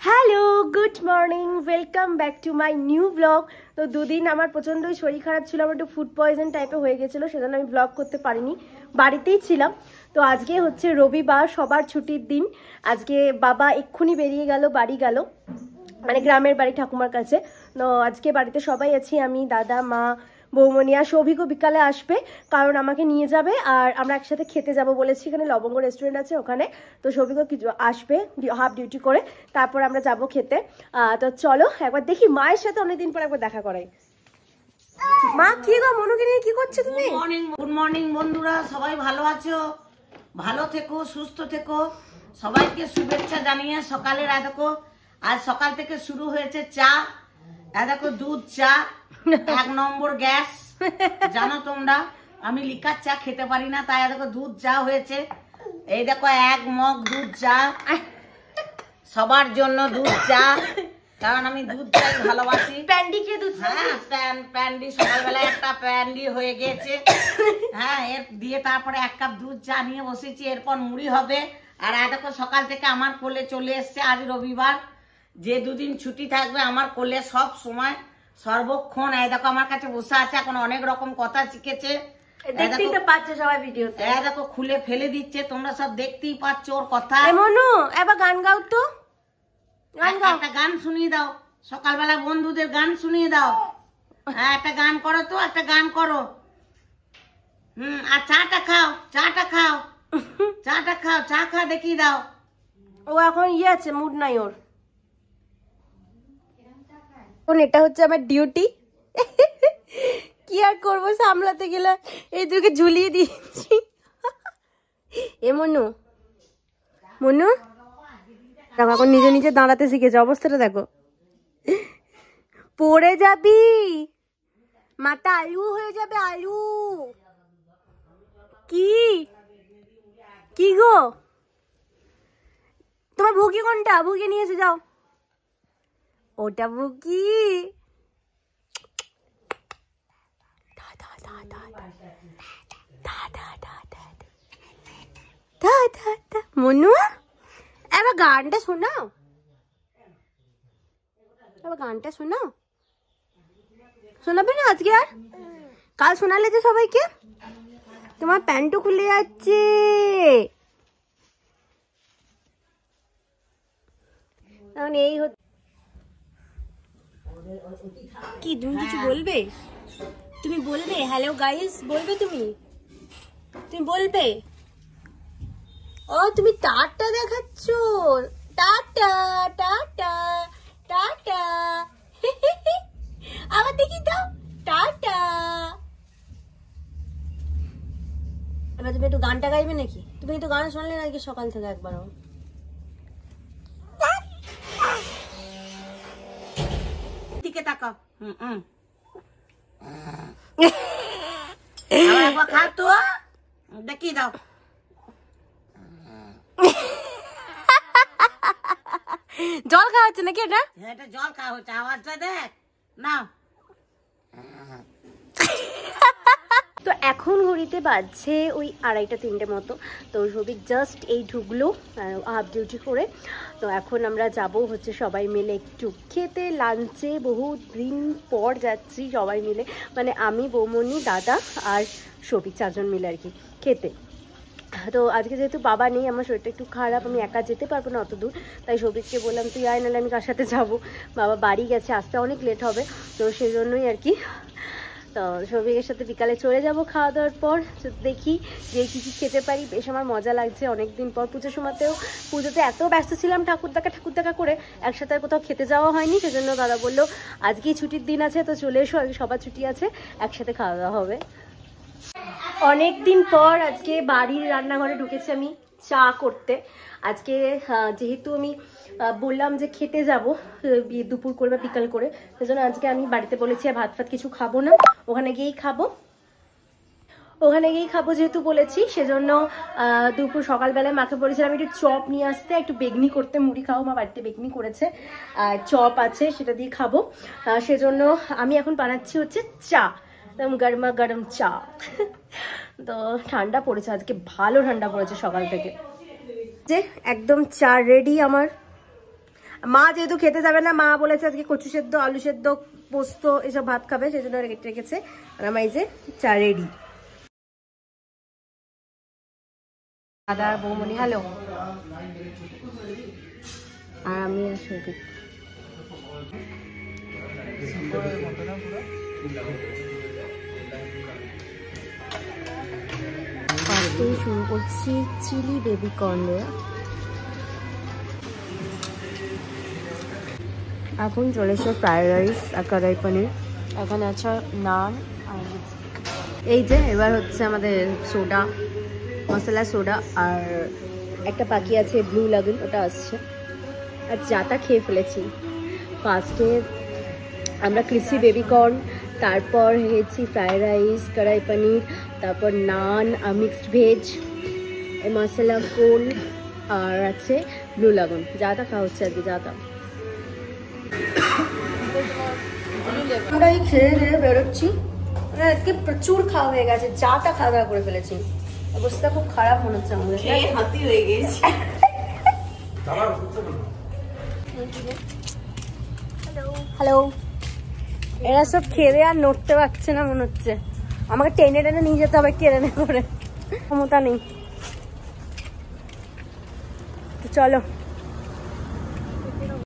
Hello, good morning, welcome back to my new blog. তো দুদিন আমার প্রচণ্ডই শরীর খারাপ ছিল, আমার একটু ফুড পয়জন টাইপের হয়ে গেছিলো, সেজন্য আমি ব্লগ করতে পারিনি, বাড়িতেই ছিলাম। তো আজকে হচ্ছে রবিবার, সবার ছুটির দিন। আজকে বাবা এক্ষুনি বেরিয়ে গেল, বাড়ি গেল, মানে গ্রামের বাড়ি ঠাকুমার কাছে। তো আজকে বাড়িতে সবাই আছি, আমি, দাদা, মা, বৌমনি। আর সৌভিকও বিকালে আসবে, কারণ আমাকে নিয়ে যাবে আর আমরা একসাথে খেতে যাব বলেছি। এখানে লবঙ্গ রেস্টুরেন্ট আছে ওখানে, তো সৌভিকও আসবে হাফ ডিউটি করে, তারপর আমরা যাব খেতে। তো চলো একবার দেখি, মায়ের সাথে অনেকদিন পর একবার দেখা করাই। মা, কি গো, মনুকে নিয়ে কি করছো তুমি? গুড মর্নিং বন্ধুরা, সবাই ভালো আছো? ভালো থেকো, সুস্থ থেকো। সবাইকে শুভেচ্ছা জানিয়ে সকালের দেখো, আজ সকাল থেকে শুরু হয়েছে চা। দেখো দুধ চা, 1 নম্বর গ্যাস। জানো তোমরা আমি লিকার চা খেতে পারি না, তাই দেখো দুধ চা হয়েছে। এই দেখো 1 মগ দুধ চা, সবার জন্য দুধ চা, কারণ আমি দুধ চাই ভালোবাসি। প্যান্ডি খেয়ে দুধ, হ্যাঁ প্যান্ডি সকালবেলা একটা প্যান্ডি হয়ে গেছে। হ্যাঁ, এর দিয়ে তারপরে 1 কাপ দুধ চা নিয়ে বসেছি, এরপর মুড়ি হবে। আর দেখো সকাল থেকে আমার কোলে চলে এসছে, আজ রবিবার, যে দুদিন ছুটি থাকবে আমার কোলে সব সময় সর্বক্ষণ। দেখো আমার কাছে বসে আছে, এখন অনেক রকম কথা শিখেছে। দেখতেই তো পাচ্ছ সবাই ভিডিওতে। দেখো খুলে ফেলে দিচ্ছে, তোমরা সব দেখতেই পাচ্ছ ওর কথা। মনু, এবার গান গাও তো, একটা গান শুনিয়ে দাও, সকালবেলা বন্ধুদের গান শুনিয়ে দাও। হ্যাঁ, একটা গান করো তো, একটা গান করো। আর চাটা খাও, চাটা খাও, চাটা খাও, চা খা দেখিয়ে দাও। ও এখন আছে, মুড নাই ওর। এটা হচ্ছে আমার ডিউটি, কি আর করবো, সামলাতে গেলে এই দুকে ঝুলিয়ে দিয়েছি। এ মনু, মনু দেখো এখন নিজে নিজে দাঁড়াতে শিখেছে, অবস্থাটা দেখো। পড়ে যাবি, মাথা আলু হয়ে যাবে, আলু। কি কি গো, তোমার ভুকি কোনটা? ভুকি নিয়ে এসে যাও, ওটা ভুকি। মনু, এবার গানটা শোনাও, এবার গানটা শোনাও। শোনাবে না আজকে? আর কাল শোনালে যে সবাইকে। তোমার প্যান্টও খুলে যাচ্ছে। এই কি, তুমি কিছু বলবে? তুমি বলবে হ্যালো গাইস বলবে? তুমি বলবে? ও তুমি টাটা দেখাচ্ছ, টাটা টাটা টাটা। আবার দেখি দাও, টাটা। এবার তুমি একটু গানটা গাইবে নাকি? তুমি একটু গান শুনলে নাকি সকাল থেকে একবারও? দিকে তাকাও। খা তো, দেখিয়ে দাও। জল খাওয়া হচ্ছে নাকি এটা? এটা জল খাওয়া হচ্ছে, আওয়াজটা দেখ না। তো এখন ঘড়িতে বাজছে ওই 2:30-3টে মতো। তো সবিক জাস্ট এই ঢুকলো হাফ ডিউটি করে। তো এখন আমরা যাব হচ্ছে সবাই মিলে একটু খেতে, লাঞ্চে। বহু দিন পর যাচ্ছি সবাই মিলে, মানে আমি, বৌমনি, দাদা আর সবিক, 4 জন মিলে আর কি খেতে। তো আজকে যেহেতু বাবা নেই, আমার শরীরটা একটু খারাপ, আমি একা যেতে পারবো না অত দূর, তাই সবিককে বললাম তুই আয়, নাহলে আমি কার সাথে যাবো। বাবা বাড়ি গেছে, আসতে অনেক লেট হবে, তো সেই জন্যই আর কি। তো সৌভিকের সাথে বিকালে চলে যাব খাওয়া দাওয়ার পর। দেখি যে কী কী খেতে পারি, বেশ আমার মজা লাগছে অনেকদিন পর। পুজোর সময়তেও, পুজোতে এত ব্যস্ত ছিলাম ঠাকুর দেখা করে একসাথে আর কোথাও খেতে যাওয়া হয়নি, সেজন্য দাদা বললো আজকেই ছুটির দিন আছে, তো চলে এসো, আজকে সবার ছুটি আছে, একসাথে খাওয়া দাওয়া হবে। অনেকদিন পর আজকে বাড়ির রান্নাঘরে ঢুকেছি আমি চা করতে। আজকে যেহেতু আমি বললাম যে খেতে যাব দুপুর করে বা বিকাল করে, সেজন্য আজকে আমি বাড়িতে বলেছি ভাত ফাত কিছু খাবো না, ওখানে গিয়েই খাবো যেহেতু বলেছি, সেজন্য দুপুর সকালবেলায় মাকে বলেছিলাম একটু চপ নিয়ে আসতে, একটু বেগনি করতে, মুড়ি খাবো, মা বাড়িতে বেগনি করেছে আর চপ আছে, সেটা দিয়ে খাবো। সেজন্য আমি এখন বানাচ্ছি হচ্ছে চা, গরমা গরম চা। তো ঠান্ডা পড়েছে আজকে, ভালো ঠান্ডা পড়েছে সকাল থেকে। যে একদম চা রেডি আমার। মা যেহেতু খেতে যাবে না, মা বলেছে আজকে কচু সেদ্ধ, আলু সেদ্ধ, পোস্ত এসব ভাত খাবে, সেই জন্য রেখেছে। আর আমার এই যে চা রেডি। দাদা আর বৌমনি হ্যালো, আর আমি আর সৌভিক। ফার্স্টেই শুরু করছি চিলি বেবি কর্ন দিয়ে। এখন চলে এসে ফ্রাইড রাইস আর কড়াই পনির, এখানে আছে নান আর এই যে এবার হচ্ছে আমাদের সোডা, মশলা সোডা, আর একটা বাকি আছে ব্লু লাগুন, ওটা আসছে। আর যাটা খেয়ে ফেলেছি ফার্স্টে আমরা ক্রিসপি বেবি কর্ন, তারপর খেয়েছি ফ্রাইড রাইস, কড়াই পনির, তারপর নান আর মিক্সড ভেজ, মশলা কোল, আর আছে ব্লু লাগুন। যাটা খাওয়া হচ্ছে আর কি, যাটা আমরা এই খেয়ে দিয়ে বেরোচ্ছি। আজকে প্রচুর খাওয়া হয়ে গেছে, যাটা খাওয়া দাওয়া করে ফেলেছি, অবস্থা খুব খারাপ মনে হচ্ছে আমাদের। হাতি হয়ে গেছে। হ্যালো, এরা সব খেয়ে আর নড়তে পারছে না মনে হচ্ছে, আমাকে টেনে টেনে নিয়ে যেতে হবে কেড়ে করে, ক্ষমতা নেই। চলো।